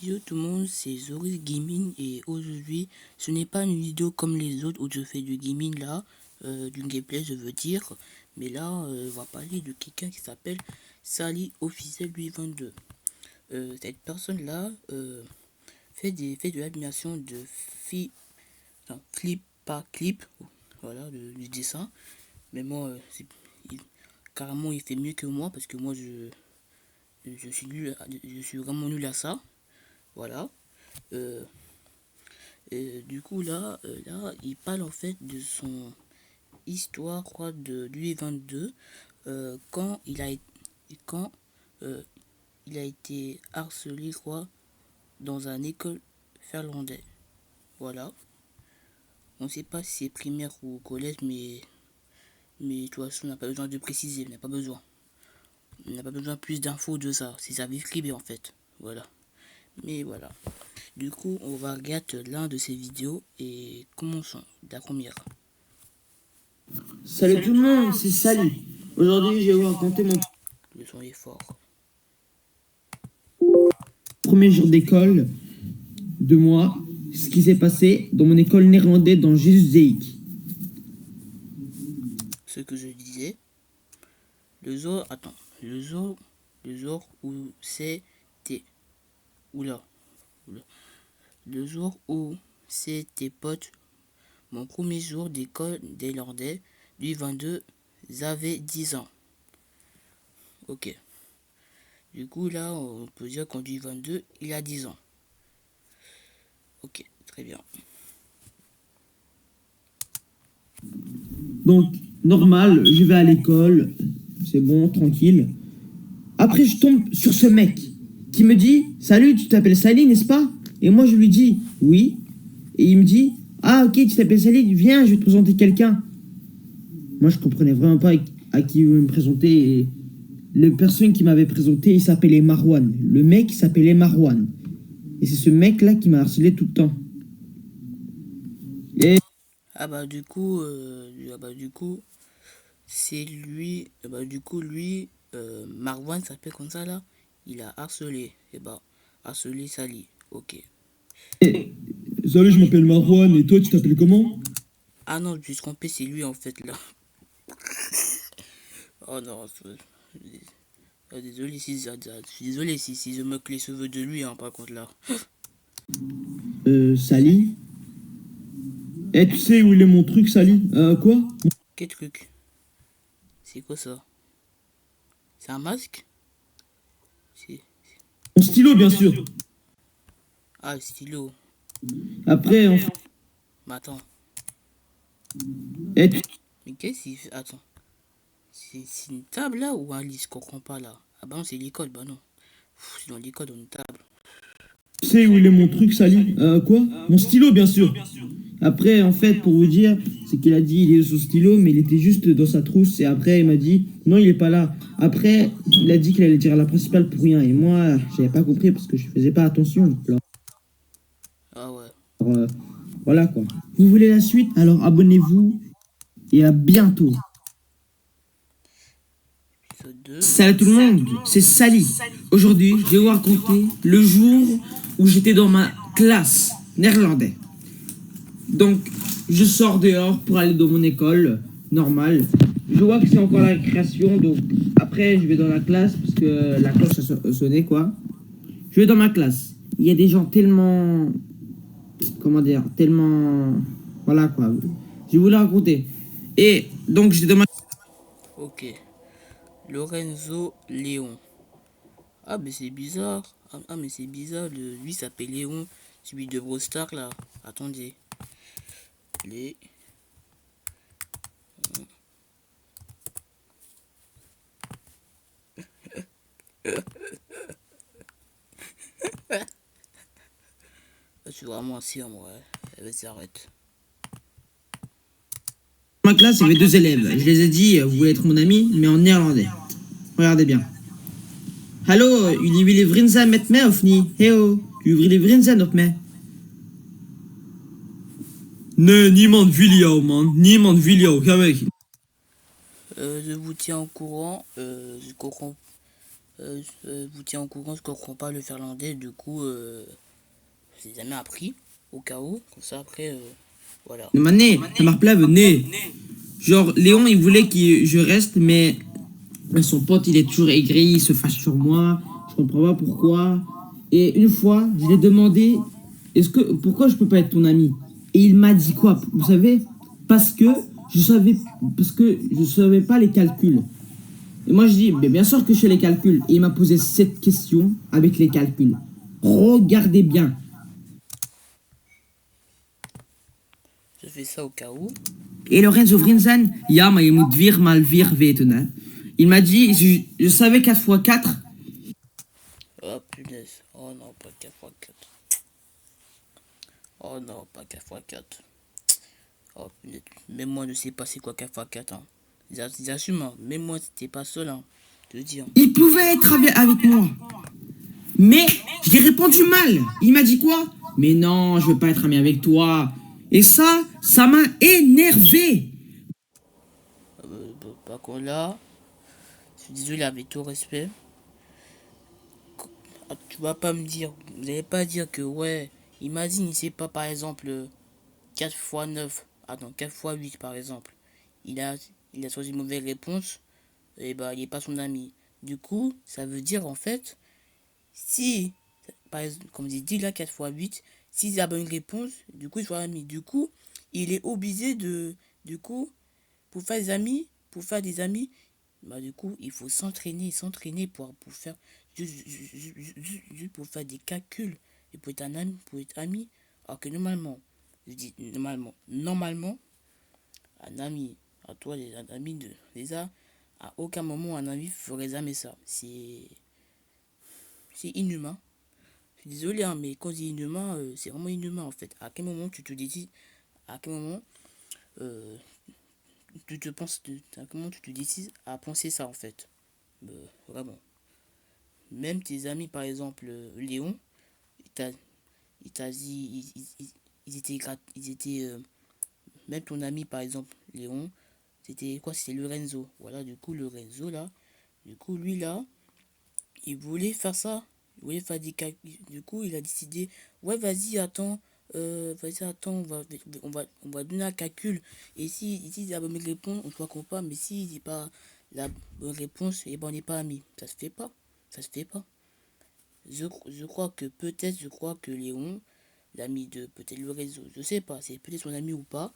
Yo tout le monde, c'est Zoris Gaming et aujourd'hui ce n'est pas une vidéo comme les autres où je fais du gaming là, du gameplay je veux dire, mais là on va parler de quelqu'un qui s'appelle Sally Officiel 822. Cette personne là fait de l'animation de clip par clip, voilà du dessin, mais moi carrément il fait mieux que moi parce que moi je suis nul, je suis vraiment nul à ça, voilà. Euh, du coup là, il parle en fait de son histoire, quoi, de lui 22 quand quand euh, il a été harcelé, quoi, dans un école finlandais. Voilà. On ne sait pas si c'est primaire ou collège, mais de toute façon, on n'a pas besoin de préciser, on n'a pas besoin. On n'a pas besoin de plus d'infos de ça. C'est sa vie privée en fait. Voilà. Mais voilà. Du coup, on va regarder l'un de ses vidéos et commençons la première. Salut tout le monde, c'est Sally. Aujourd'hui, je vais vous raconter mon Le son est fort. premier jour d'école de moi, ce qui s'est passé dans mon école néerlandaise dans Jésus-Zeik. Ce que je disais, le jour, attends, le jour où c'était, oula, oula, le jour où c'était potes, mon premier jour d'école néerlandais, du 22, j'avais 10 ans. Ok. Du coup, là, on peut dire qu'en du 22, il a 10 ans. Ok, très bien. Donc, normal, je vais à l'école, c'est bon, tranquille. Après, je tombe sur ce mec qui me dit « Salut, tu t'appelles Sally, n'est-ce pas ?» Et moi, je lui dis « Oui. » Et il me dit « Ah, ok, tu t'appelles Sally, viens, je vais te présenter quelqu'un. » Moi, je comprenais vraiment pas à qui il veut me présenter. Et la personne qui m'avait présenté, il s'appelait Marwan. Le mec, il s'appelait Marwan. Et c'est ce mec-là qui m'a harcelé tout le temps. Et Du coup, c'est lui, lui, Marwan s'appelle comme ça là, il a harcelé, harcelé Sally, ok. salut, je m'appelle Marwan, et toi, tu t'appelles comment? Ah non, je me suis trompé, c'est lui en fait là. Oh non, désolé je suis désolé si je moque les cheveux de lui, hein, par contre là. Sally? Eh, tu sais où il est mon truc, Sally? Quoi? Quel truc? C'est quoi ça? C'est un masque? C'est... Mon stylo, bien sûr. Ah, le stylo. Après, on fait... Mais attends, Eh, mais qu'est-ce qu'il fait? Attends, c'est une table là ou un lit? Je comprends pas là. Ah bah non, c'est l'école, bah non. C'est dans l'école, dans une table. tu sais où il est mon truc, Sally? Quoi? Mon stylo, bien sûr. Après, en fait, pour vous dire, c'est qu'il a dit il est son stylo, mais il était juste dans sa trousse. Et après, il m'a dit non, il est pas là. Après, il a dit qu'il allait dire à la principale pour rien. Et moi, j'avais pas compris parce que je faisais pas attention. Ah ouais. Alors, voilà quoi. Vous voulez la suite? Alors abonnez-vous et à bientôt. Épisode 2. Salut tout le monde, c'est Sally. Aujourd'hui, je vais vous raconter le jour où j'étais dans ma classe néerlandais. Donc, je sors dehors pour aller dans mon école normale. Je vois que c'est encore la récréation, donc après, je vais dans la classe parce que la cloche a sonné, quoi. Je vais dans ma classe. Il y a des gens tellement... Comment dire? Tellement... Voilà, quoi. Je voulais raconter. Et donc, j'étais dans ma... Ok. Lorenzo Léon. Ah, mais c'est bizarre. Mais c'est bizarre. Lui s'appelle Léon. Celui de Brawl Stars là. Attendez. Les. Je suis vraiment sûr, moi. Vas-y, arrête. Dans ma classe, il y avait deux élèves. Je les ai dit, vous voulez être mon ami, mais en néerlandais. Regardez bien. Hallo, jullie willen vriend zijn met mij of niet? Heo, jullie willen vriend zijn op mij? Nee, niemand wil jou, man. Niemand wil jou. Ga weg. Je vous tiens au courant. Je comprends. vous tient au courant parce qu'on ne comprend pas le finlandais. Du coup, j'ai jamais appris au cas où. Comme ça, après, voilà. Mais mané, ça m'a rappelé, venez. Genre, Léon, il voulait que je reste, mais son pote, il est toujours aigri, il se fâche sur moi. Je comprends pas pourquoi. Et une fois, je lui ai demandé, pourquoi je peux pas être ton ami? Et il m'a dit quoi? Vous savez? Parce que je savais, parce que je savais pas les calculs. Et moi, je dis, mais bien sûr que je fais les calculs. Et il m'a posé cette question avec les calculs. Regardez bien. Je fais ça au cas où. Et Lorenzo Vrinzan, ja, maar je moet weer mal weer weten. Hè. Il m'a dit, je savais 4 fois 4. Oh punaise. Oh non, pas 4x4. Oh non, pas 4x4. Oh punaise. Même moi, je sais pas c'est quoi 4x4. Hein. J'assume, hein. Même moi, c'était pas seul. Hein. Je te dis. Hein. Il pouvait être avec moi. Mais j'ai répondu mal. Il m'a dit quoi? Mais non, je veux pas être ami avec toi. Et ça m'a énervé. Par contre là, je suis désolé avec tout respect. Tu vas pas me dire, vous allez pas dire que ouais, imagine il sait pas par exemple 4 fois 9, attends 4 fois 8 par exemple. Il a, il a choisi une mauvaise réponse, et bah il est pas son ami. Du coup, ça veut dire en fait, si, par exemple, comme j'ai dit là 4 fois 8, s'il a bonne réponse, du coup il soit ami. Du coup, il est obligé de, du coup, pour faire des amis, bah du coup, il faut s'entraîner pour faire, juste pour faire des calculs et pour être ami. Alors que normalement, je dis normalement, un ami, à toi, un ami de les a, à aucun moment un ami ferait jamais ça. C'est inhumain. Je suis désolé, hein, mais quand je dis inhumain, c'est vraiment inhumain en fait. À quel moment tu te dis, à quel moment euh, comment tu te décides à penser ça en fait. Vraiment. Même tes amis, par exemple, Léon, il t'a dit, ils étaient même ton ami, par exemple, Léon, c'était quoi? C'était Lorenzo. Voilà, du coup, Lorenzo, là, du coup, lui, là, il voulait faire ça. Il voulait faire des calculs. Du coup, il a décidé, ouais, vas-y, attends, on va donner un calcul. Et si il a bonne réponse, on ne pas. Mais si il dit pas la bonne réponse, et ben, on n'est pas amis. Ça se fait pas. Ça se fait pas. Je crois que Léon, l'ami de peut-être le réseau, je sais pas, c'est peut-être son ami ou pas,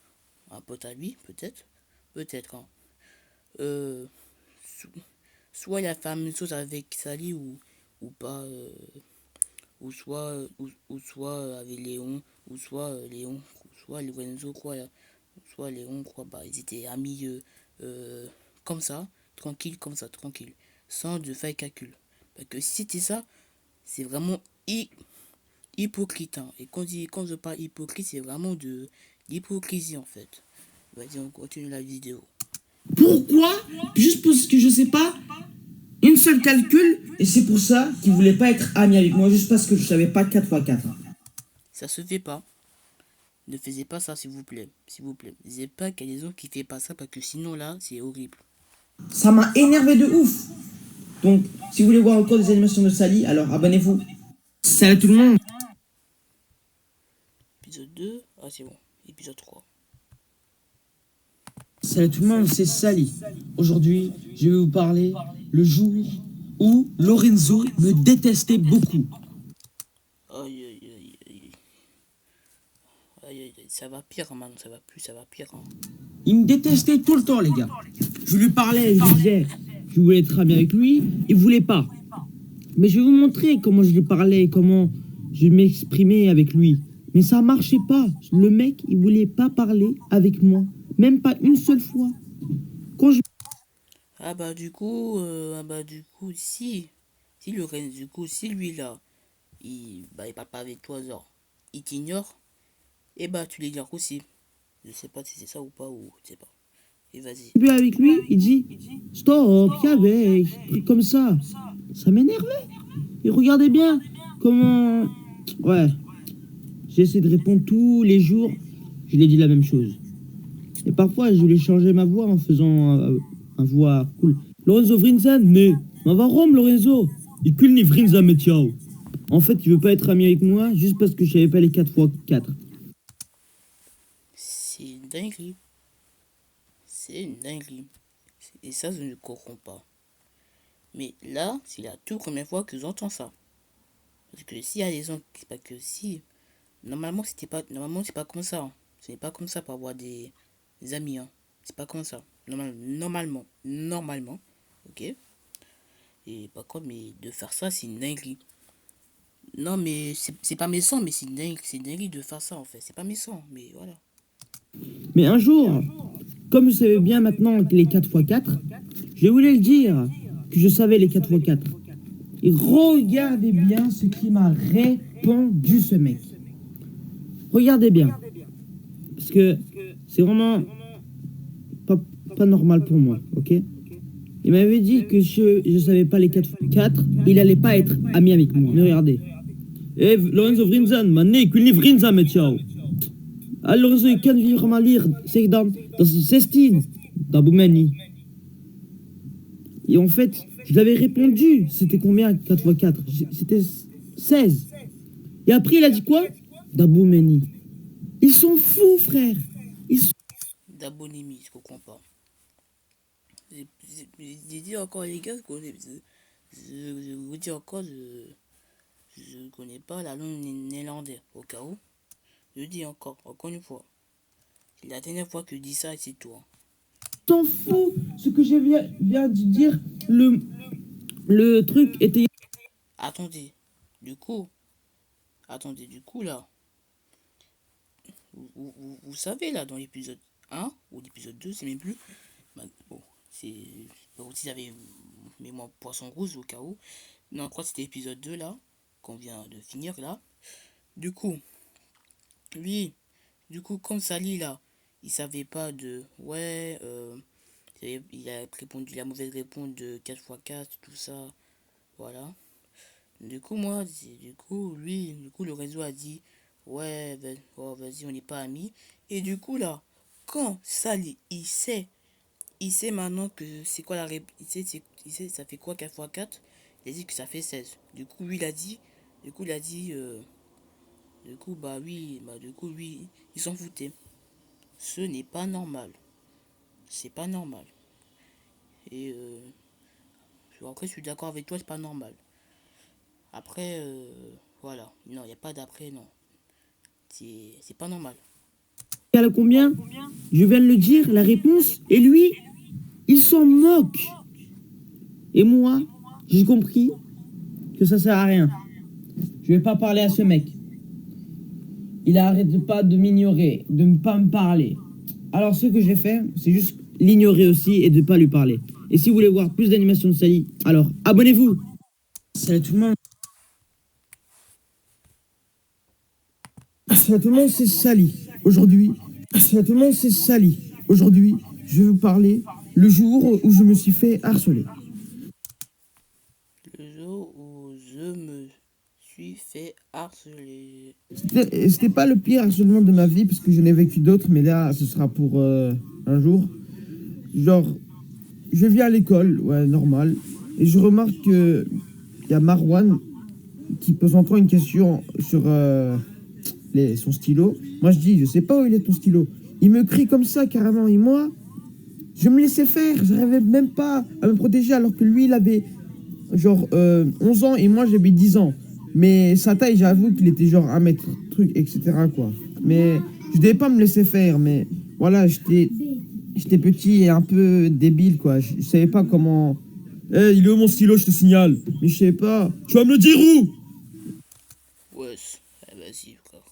un pote à lui, peut-être, hein. Euh, Soit il a fait la même chose avec Sally ou pas, ou soit avec Léon, ou soit Lorenzo, quoi, là, soit Léon, quoi, bah, ils étaient amis comme ça, tranquille, sans de faire calcul. Parce que si c'était ça, c'est vraiment hypocrite. Hein. Et quand je parle hypocrite, c'est vraiment de l'hypocrisie en fait. Vas-y, on continue la vidéo. Pourquoi? Juste parce que je sais pas. Une seule calcul. Et c'est pour ça qu'il voulait pas être ami avec moi. Juste parce que je savais pas 4 fois 4. Ça se fait pas. Ne faisez pas ça, s'il vous plaît. S'il vous plaît. N'hésitez pas qu'il y a des gens qui ne font pas ça parce que sinon là, c'est horrible. Ça m'a énervé de ouf. Donc, si vous voulez voir encore des animations de Sally, alors abonnez-vous. Salut tout le monde. Épisode 2. Ah, c'est bon. Épisode 3. Salut tout le monde, c'est Sally. Aujourd'hui, je vais vous parler le jour où Lorenzo me détestait beaucoup. Aïe, aïe, aïe, aïe. Aïe, aïe, aïe. Ça va pire, man. Ça va plus, ça va pire. Hein. Il me détestait tout le temps, les gars. Je lui parlais, je lui disais, je voulais être ami avec lui, il voulait pas. Mais je vais vous montrer comment je lui parlais, comment je m'exprimais avec lui. Mais ça marchait pas. Le mec, il voulait pas parler avec moi. Même pas une seule fois. Quand je... Si. Si le Rennes, du coup, si lui là, il parle pas avec toi, genre, il t'ignore, et bah, tu l'ignores aussi. Je sais pas si c'est ça ou pas, ou je sais pas. Et vas-y. suis avec lui, il dit stop, y'avait, truc comme ça. Ça m'énervait. Et regardez bien comment... Ouais, j'essaie de répondre tous les jours. Je lui ai dit la même chose. Et parfois, je voulais changer ma voix en faisant un voix cool. Lorenzo Vrinzan, mais Ma va Rome, Lorenzo. Il cul ni frinza, mais ciao. En fait, tu veux pas être ami avec moi juste parce que je savais pas les 4x4. C'est une dinguerie. C'est une dinguerie. Et ça, je ne comprends pas. Mais là, c'est la toute première fois que j'entends ça. Parce que s'il y a des gens, c'est pas que si. Normalement, c'est pas comme ça, hein. Ce n'est pas comme ça pour avoir des amis, hein. C'est pas comme ça. Normalement. Ok. Et par contre, mais de faire ça, c'est une dinguerie. Non, mais c'est pas méchant, mais c'est une dinguerie de faire ça en fait. C'est pas méchant, mais voilà. Mais un jour, comme je savais bien maintenant que les 4x4, je voulais le dire que je savais les 4x4. Et regardez bien ce qui m'a répondu ce mec. Regardez bien. Parce que c'est vraiment pas, pas normal pour moi, ok? Il m'avait dit que je savais pas les 4x4, il allait pas être ami avec moi. Mais regardez. Eh, Lorenzo Vrinzan, mané, kulni Vrinzan, mais ciao. Ah, Lorenzo, il kan lire mal lire. C'est dans 16, dans Boumani. Et en fait, je l'avais répondu. C'était combien 4x4? C'était 16. Et après, il a dit quoi? Daboumeni. Ils sont fous, frère. Ils sont... D'abonnement, je comprends pas. J'ai dit encore les gars, je vous dis encore, je connais pas la langue néerlandaise. Au cas où, je dis encore une fois. C'est la dernière fois que je dis ça et c'est tout, hein. T'en fous. Ce que je viens de dire, le truc était... Attendez, du coup, là, vous savez là, dans l'épisode 1 ou l'épisode 2, c'est même plus. Bah, bon, c'est. Vous avez mis mon poisson rouge au cas où. Non, je crois que c'était l'épisode 2 là, qu'on vient de finir là. Du coup, lui, comme Sally là, il savait pas de. Ouais, il a répondu la mauvaise réponse de 4x4, tout ça. Voilà. Du coup, le réseau a dit, ouais, oh, vas-y, on n'est pas amis. Et du coup, là, quand Sally, il sait maintenant que c'est quoi la réponse, il sait, ça fait quoi 4x4, il a dit que ça fait 16. Du coup, lui, il a dit, lui, il s'en foutait. Ce n'est pas normal. C'est pas normal. Et après, je suis d'accord avec toi, c'est pas normal. Après, voilà. Non, il n'y a pas d'après, non. C'est pas normal. À combien? Je viens de le dire, la réponse. Et lui, il s'en moque. Et moi, j'ai compris que ça sert à rien. Je vais pas parler à ce mec. Il arrête pas de m'ignorer, de ne pas me parler. Alors ce que je vais faire, c'est juste l'ignorer aussi et de pas lui parler. Et si vous voulez voir plus d'animations de Sally, alors abonnez-vous. Salut tout le monde. Salut tout le monde, c'est Sally. Aujourd'hui, salut tout le monde, c'est Sally. Aujourd'hui, je vais vous parler le jour où je me suis fait harceler. Le jour où je me suis fait harceler. C'était pas le pire harcèlement de ma vie parce que j'en ai vécu d'autres, mais là, ce sera pour un jour. Genre, je viens à l'école, ouais, normal, et je remarque que y a Marwan qui pose encore une question sur son stylo. Moi, je dis, je sais pas où il est ton stylo. Il me crie comme ça carrément, et moi, je me laissais faire. Je n'arrivais même pas à me protéger alors que lui, il avait genre 11 ans et moi, j'avais 10 ans. Mais sa taille, j'avoue qu'il était genre 1 mètre, truc, etc. quoi. Mais je devais pas me laisser faire, mais voilà, j'étais petit et un peu débile, quoi. Je savais pas comment. Eh, il est où mon stylo, je te signale? Mais je sais pas. Tu vas me le dire où? Ouais, vas-y, frère.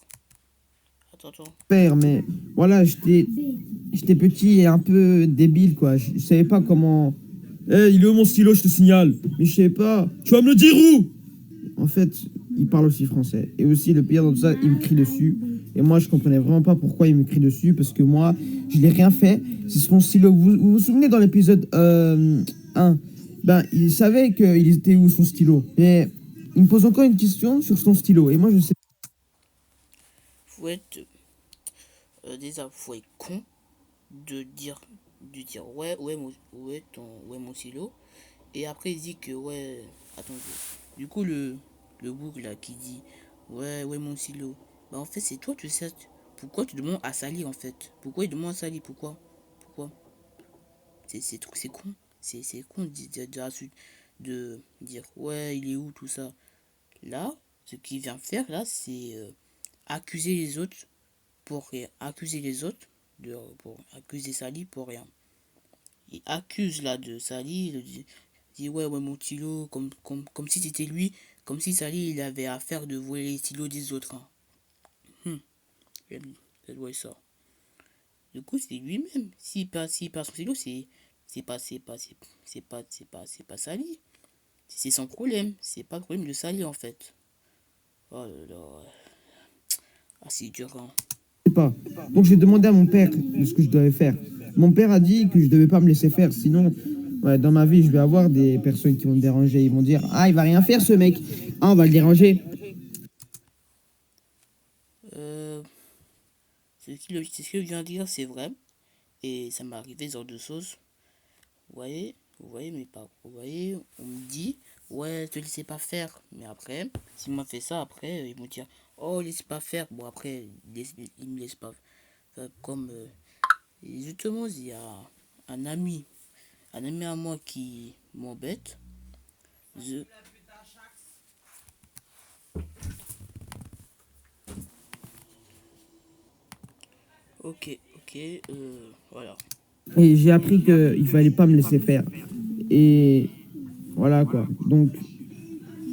Attends. Faire, mais voilà, j'étais petit et un peu débile, quoi. Je savais pas comment. Eh, il est où mon stylo, je te signale? Mais je sais pas. Tu vas me le dire où? En fait, il parle aussi français. Et aussi, le pire dans tout ça, il me crie dessus. Et moi, je comprenais vraiment pas pourquoi il me crie dessus. Parce que moi, je n'ai rien fait. C'est son stylo. Vous souvenez dans l'épisode 1, ben, il savait qu'il était où son stylo. Mais il me pose encore une question sur son stylo. Et moi, je sais. Faut être. Déjà, faut être con de dire ouais, ouais, mon stylo. Et après, il dit que, ouais, attends, du coup, le bouc là qui dit, ouais, mon silo. Bah, en fait, c'est toi, tu sais, pourquoi tu demandes à Sally en fait? Pourquoi il demande à Sally? Pourquoi? C'est con. C'est con de dire, ouais, il est où, tout ça. Là, ce qu'il vient faire, là, c'est accuser les autres pour rien. Accuser les autres pour accuser Sally pour rien. Il accuse là de Sally, il dit ouais, mon stylo, comme si c'était lui, comme si Sally il avait affaire de voler les stylos des autres, hein. Hum, ça doit être ça. Du coup, c'est lui-même. S'il perd son stylo, c'est pas Sally. C'est son problème. C'est pas le problème de Sally en fait. Oh là là. Ah, c'est dur, hein. Je sais pas. Donc j'ai demandé à mon père de ce que je devais faire. Mon père a dit que je devais pas me laisser faire, sinon, ouais, dans ma vie, je vais avoir des personnes qui vont me déranger. Ils vont dire, ah, il va rien faire ce mec. Ah, on va le déranger. Euh, c'est ce qu'il vient de dire, c'est vrai. Et ça m'est arrivé ce genre de choses. Vous voyez mes parents, vous voyez, on me dit, ouais, te laissez pas faire. Mais après, s'ils m'ont fait ça, après, ils vont dire, oh, laisse pas faire. Bon, après, ils me laissent pas faire. Comme, et justement, il y a un ami, un ami à moi qui m'embête. Je... Ok, voilà. Et j'ai appris qu'il fallait pas me laisser faire. Et voilà quoi. Donc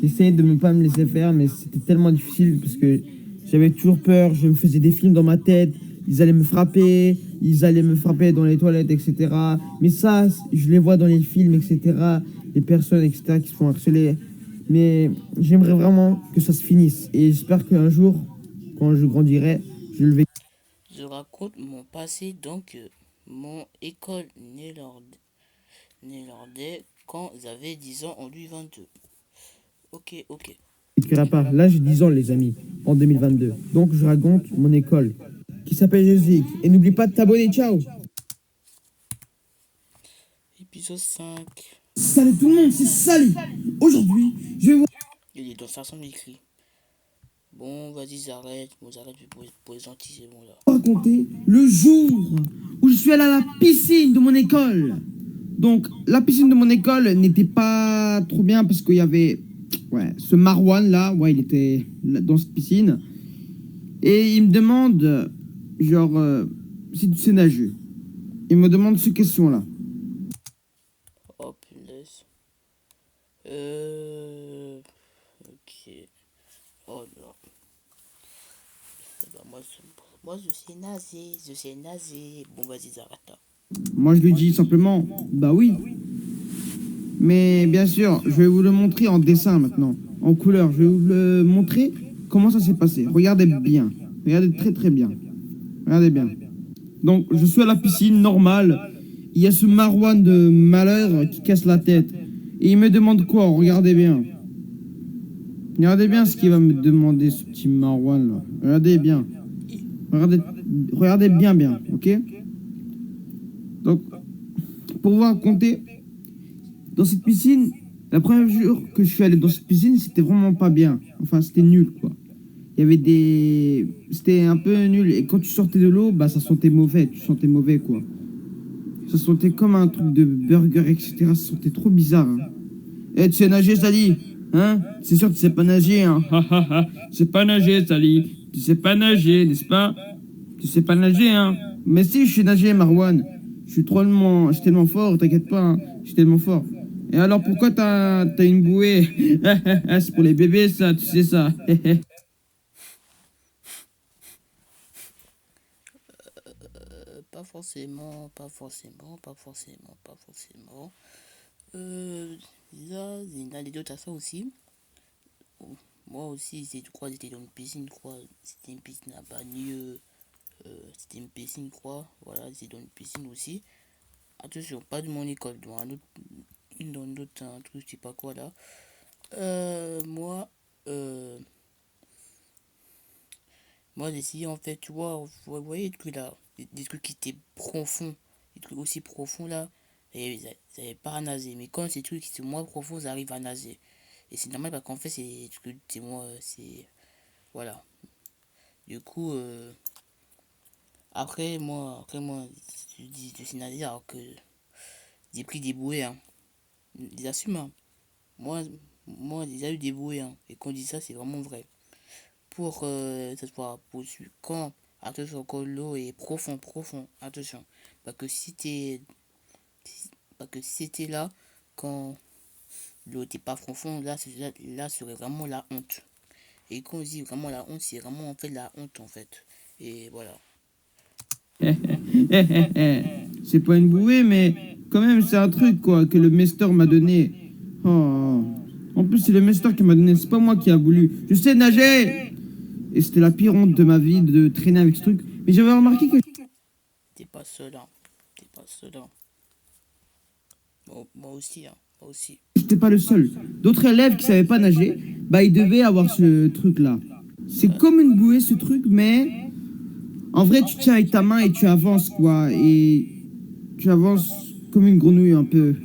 j'essayais de ne pas me laisser faire, mais c'était tellement difficile parce que j'avais toujours peur. Je me faisais des films dans ma tête. Ils allaient me frapper dans les toilettes, etc. Mais ça, je les vois dans les films, etc. Les personnes, etc. qui se font harceler. Mais j'aimerais vraiment que ça se finisse. Et j'espère qu'un jour, quand je grandirai, je le vais. Je raconte mon passé, donc, mon école néerlandais quand j'avais 10 ans en 2022. Ok. Écrira pas. Là, j'ai 10 ans, les amis, en 2022. Donc, je raconte mon école, qui s'appelle Jésus. Et n'oublie pas de t'abonner. Ciao. Épisode 5. Salut tout le monde, c'est Sally. Aujourd'hui, je vais vous Il est dans sa chambre écrit. Bon, vas-y, j'arrête. Bon, j'arrête pour les gentils, c'est bon là. raconter le jour où je suis allé à la piscine de mon école. Donc, la piscine de mon école n'était pas trop bien parce qu'il y avait ce Marwan là, il était dans cette piscine. Et il me demande, genre, si tu sais nager. Il me demande ces questions-là. Oh, punaise. Ok. Oh non. Eh ben, moi, je sais nager. Bon, vas-y, j'arrête là. Moi, je lui dis simplement, bah oui. Mais bien sûr, je vais vous le montrer en dessin maintenant, en couleur. Je vais vous le montrer comment ça s'est passé. Regardez bien. Regardez très très bien. Regardez bien. Donc, je suis à la piscine normale. Il y a ce Marouane de malheur qui casse la tête. Et il me demande quoi? Regardez bien. Regardez bien ce qu'il va me demander, ce petit Marouane là. Regardez bien. Regardez, regardez bien, bien. Ok? Donc, pour vous raconter, dans cette piscine, la première jour que je suis allé dans cette piscine, c'était vraiment pas bien. Enfin, c'était nul, quoi. Il y avait des... C'était un peu nul. Et quand tu sortais de l'eau, bah ça sentait mauvais. Tu sentais mauvais, quoi. Ça sentait comme un truc de burger, etc. Ça sentait trop bizarre, hein. Eh, tu sais nager, Sally? Hein? C'est sûr que tu sais pas nager, hein? Tu sais pas nager, Sally. Tu sais pas nager, n'est-ce pas? Tu sais pas nager, hein? Mais si, je sais nager, Marwan. Je suis tellement fort, t'inquiète pas, hein. Je suis tellement fort. Et alors, pourquoi t'as une bouée? C'est pour les bébés, ça, tu sais ça. Pas forcément. Euh, Là, il y a une anecdote à ça aussi. Moi aussi, j'étais dans une piscine, quoi. C'était une piscine à Bagneux. C'était une piscine, quoi. Voilà, j'étais dans une piscine aussi. Attention, pas de mon école, dans un autre un truc, je sais pas quoi là. Moi, euh, moi j'essayais en fait, tu vois, vous voyez des trucs là, des trucs qui étaient profonds, des trucs aussi profonds là. Ils n'avaient pas à nager. Mais quand ces trucs qui sont moins profonds, ils arrivent à nager. Et c'est normal parce qu'en fait, c'est moi, c'est. Voilà. Du coup, après moi, je suis nagé alors que j'ai pris des bouées, hein. Des assume, hein. Moi, moi, j'ai déjà eu des bouées, hein. Et quand on dit ça, c'est vraiment vrai. Pour cette fois, quand, attention, quand l'eau est profond, attention. Parce que si t'es, parce que si t'es là, quand l'eau n'était pas profond, là serait vraiment la honte. Et quand on dit vraiment la honte, c'est vraiment en fait la honte en fait. Et voilà. C'est pas une bouée, mais quand même, c'est un truc, quoi, que le master m'a donné. Oh. En plus, c'est le master qui m'a donné, c'est pas moi qui a voulu. Je sais nager! Et c'était la pire honte de ma vie de traîner avec ce truc. Mais j'avais remarqué que T'es pas seul, hein. T'es pas seul, hein. Moi aussi, hein. Moi aussi. j'étais pas le seul. D'autres élèves qui savaient pas nager, bah, ils devaient avoir ce truc-là. C'est Ouais. comme une bouée, ce truc, mais en vrai, tu tiens avec ta main et tu avances, quoi. Et tu avances comme une grenouille, un peu.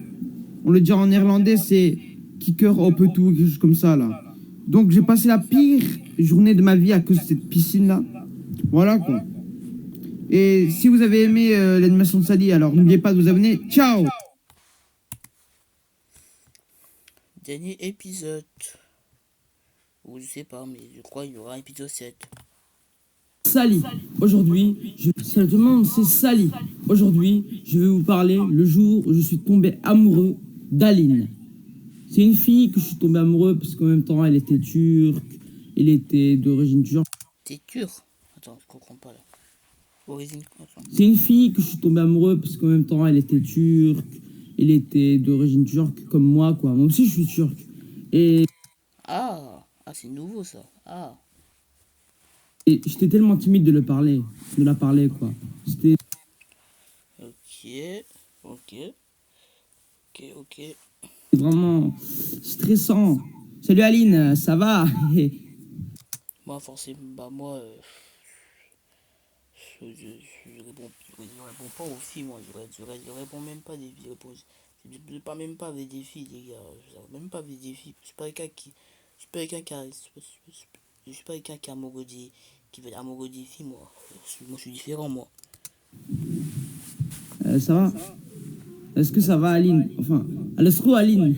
On le dit en néerlandais, c'est kicker op tout, quelque chose comme ça, là. Donc, j'ai passé la pire journée de ma vie à cause de cette piscine-là. Voilà, quoi. Et si vous avez aimé l'animation de Sally, alors n'oubliez pas de vous abonner. Ciao! Dernier épisode. Ou je sais pas, mais je crois qu'il y aura un épisode 7. Sally. Aujourd'hui, ça demande, c'est Sally. Aujourd'hui, je vais vous parler le jour où je suis tombé amoureux d'Aline. C'est une fille que je suis tombé amoureux parce qu'en même temps, elle était turque, elle était d'origine turque. T'es dur. Attends, je comprends pas là. Origine. Attends. C'est une fille que je suis tombé amoureux parce qu'en même temps, elle était turque, elle était d'origine turque comme moi, quoi. Moi aussi, je suis turc. Et, Ah, c'est nouveau ça. Ah, et j'étais tellement timide de la parler, quoi. C'était ok, ok, ok. vraiment stressant. Salut Aline, ça va? Moi, forcément, bah moi, je réponds, je réponds pas aux filles, moi. Je réponds même pas des filles. Je parle même pas avec des filles, les gars. Je parle même pas avec des filles. Je suis pas quelqu'un qui. Je suis pas quelqu'un qui a. Je suis pas quelqu'un qui est amoureux qui veut être amoureux des filles, moi. Moi, je suis différent, moi. Ça va? Est-ce que ça va Aline? Enfin, alles goed Aline?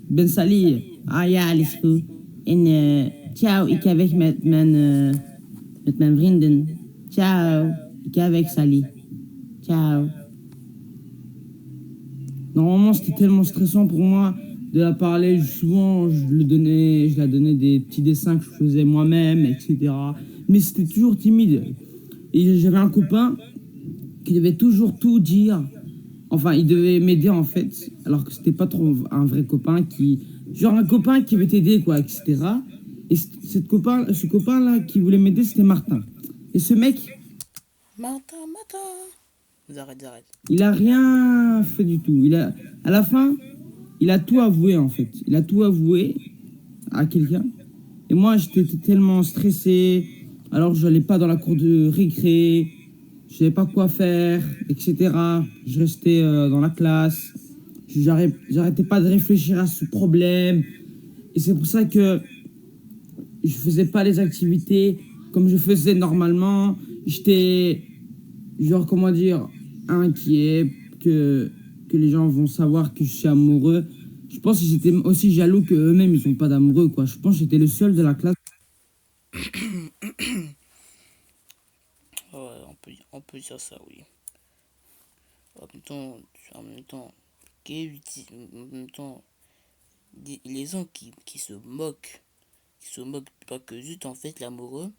Ben Sally. Ah ja, alles goed. En ciao, ik ga weg met mijn vrienden. Ciao, ik ga weg Sally. Ciao. Normalement, c'était tellement stressant pour moi de la parler. Souvent, je la donnais des petits dessins que je faisais moi-même, etc. Mais c'était toujours timide. Et j'avais un copain qui devait toujours tout dire. Enfin, il devait m'aider en fait, alors que c'était pas trop un vrai copain qui. Genre un copain qui veut t'aider, quoi, etc. Et ce copain-là qui voulait m'aider, c'était Martin. Et ce mec, Martin. J'arrête. il a rien fait du tout. À la fin, il a tout avoué en fait. Il a tout avoué à quelqu'un. Et moi, j'étais tellement stressé. Alors, je n'allais pas dans la cour de récré. Je savais pas quoi faire, etc. Je restais dans la classe. J'arrêtais pas de réfléchir à ce problème. Et c'est pour ça que je faisais pas les activités comme je faisais normalement. J'étais, genre, comment dire, inquiet que les gens vont savoir que je suis amoureux. Je pense que j'étais aussi jaloux qu'eux-mêmes, ils sont pas d'amoureux, quoi. Je pense que j'étais le seul de la classe. Ouais, on peut dire ça, oui. En même temps, en même temps, les gens qui se moquent pas que juste en fait l'amoureux,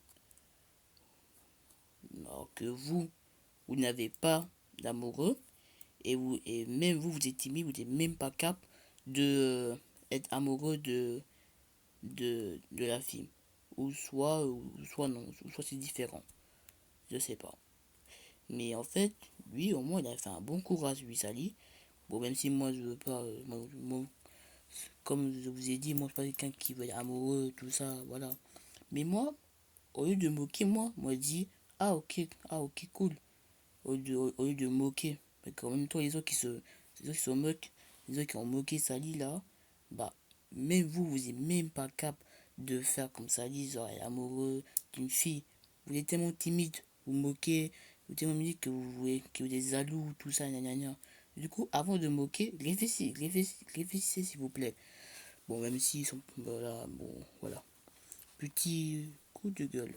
alors que vous n'avez pas d'amoureux, et même vous êtes timide, vous n'êtes même pas capable de être amoureux de la fille. Ou soit non, ou soit c'est différent. Je sais pas. Mais en fait, lui, au moins, il a fait un bon courage, lui, Sally. Bon, même si moi, je veux pas. Comme je vous ai dit, moi, je suis pas quelqu'un qui veut être amoureux, tout ça, voilà. Mais moi, au lieu de moquer, moi, je dis, ah, ok, cool. Au lieu de moquer. Mais qu'en même temps, les autres qui les gens qui se moquent, les gens qui ont moqué Sally là, bah, même vous, vous n'êtes même pas capable de faire comme Sally, genre, elle est amoureux d'une fille. Vous êtes tellement timide, vous moquez, vous êtes tellement timide que vous êtes jaloux, tout ça, gna gna gna. Du coup, avant de moquer, réfléchissez s'il vous plaît. Bon, même s'ils sont, voilà, bon, voilà. Petit coup de gueule.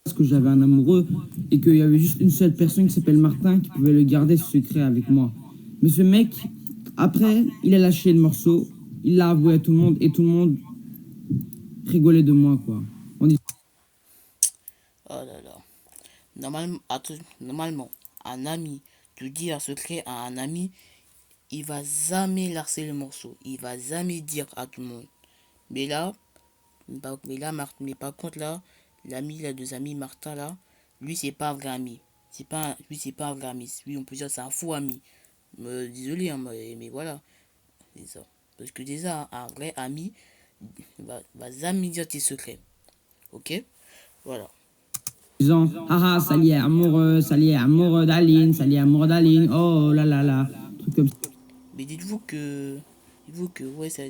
Parce que j'avais un amoureux et qu'il y avait juste une seule personne qui s'appelle Martin qui pouvait le garder secret avec moi. Mais ce mec, après, il a lâché le morceau, il l'a avoué à tout le monde et tout le monde rigolait de moi, quoi. On dit, Oh là là. Normalement, un ami, tu dis un secret à un ami, il va jamais lâcher le morceau. Il va jamais dire à tout le monde. Mais là, mais par contre là, l'ami, là, deux amis, Martin là, lui c'est pas un vrai ami. Lui c'est pas un vrai ami. Lui on peut dire c'est un faux ami. Désolé, hein, mais voilà. C'est ça. Parce que déjà, un vrai ami va jamais dire tes secrets. Ok? Voilà. disant, ah ah, ça y est, amoureux d'Aline, ça y est, amoureux d'Aline, oh là là, truc comme ça. Mais dites-vous que, ouais, ça,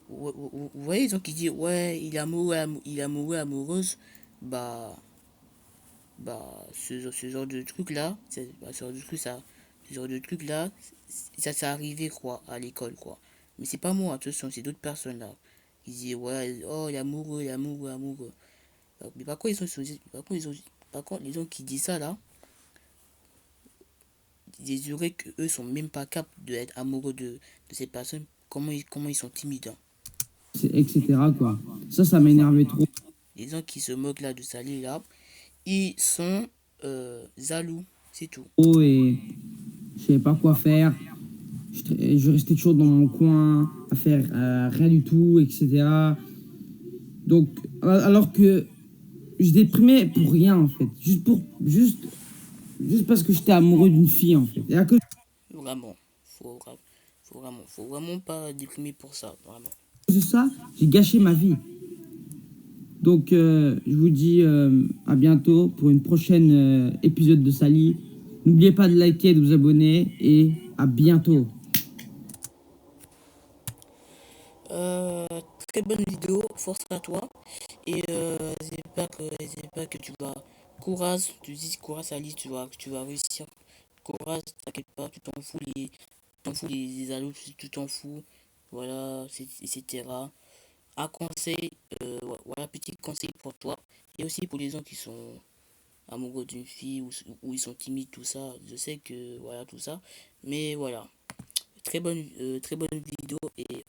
vous voyez, les gens qui disent, ouais, il est amoureux, amoureuse, bah, ce genre de truc là, ce genre de truc, ce genre de truc là, ça s'est arrivé, quoi, à l'école, quoi. Mais c'est pas moi, attention, c'est d'autres personnes là. Ils disent, ouais, oh, il est amoureux, il est amoureux, amoureux. Mais par contre, par contre, les gens qui disent ça là, désolé que eux sont même pas capables d'être amoureux de ces personnes. Comment ils sont timides, hein. Etc. quoi. Ça m'énervait trop. Les gens qui se moquent là de Sally là, ils sont jaloux, c'est tout. Et je savais pas quoi faire. Je restais toujours dans mon coin à faire rien du tout, etc. Donc, alors que je déprimais pour rien en fait. Juste parce que j'étais amoureux d'une fille en fait. Et à cause Vraiment, faut vraiment pas déprimer pour ça, vraiment. de ça, j'ai gâché ma vie. Donc, je vous dis à bientôt pour une prochaine épisode de Sally. N'oubliez pas de liker, de vous abonner et à bientôt. Euh, Très bonne vidéo, force à toi. Et j'espère que tu vas. Courage, tu dis courage Alice, tu vas réussir. Courage, t'inquiète pas, tu t'en fous les allos, tu t'en fous. Voilà, etc. Un conseil, voilà, petit conseil pour toi. Et aussi pour les gens qui sont amoureux d'une fille ou ils sont timides, tout ça. Je sais que, voilà, tout ça. Mais voilà, très bonne vidéo et